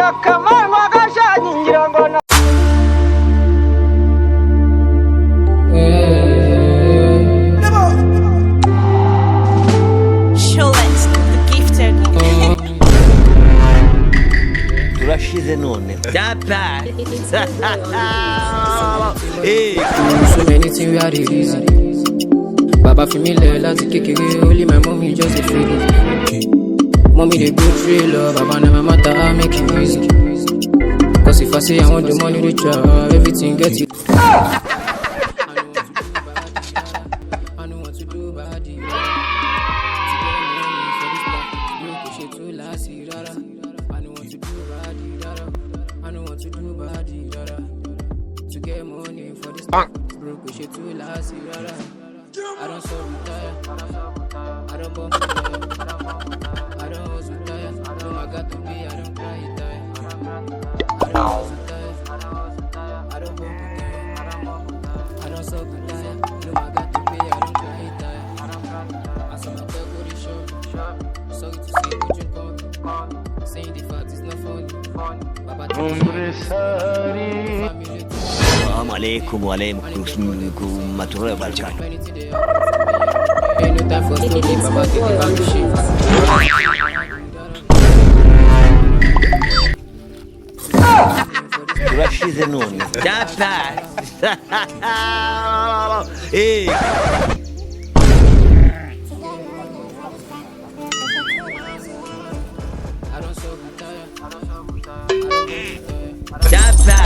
akamanwa gashagingira ngo na turashize none dapa. So many things we are easy. Baba familiar, lati kekere. Only my mommy just a feeling. Mommy they go through love. Baba never matter how make it easy. Cause if I say I want the money to try, everything get it. I don't want to do bad. To get money for this broke we shit too last year. I don't so retire. I don't bump I don't hustle tire. No I got to be, I don't cry tire. I don't hustle tire. I don't bump I don't so tire. No I got to be, I don't cry tire. I saw my dog go to shop. So to see what you come. Saying the fact is not funny. Baba Assalamu alaikum wa alaikum matuwe baljani. Turashize none dapa. Dapa.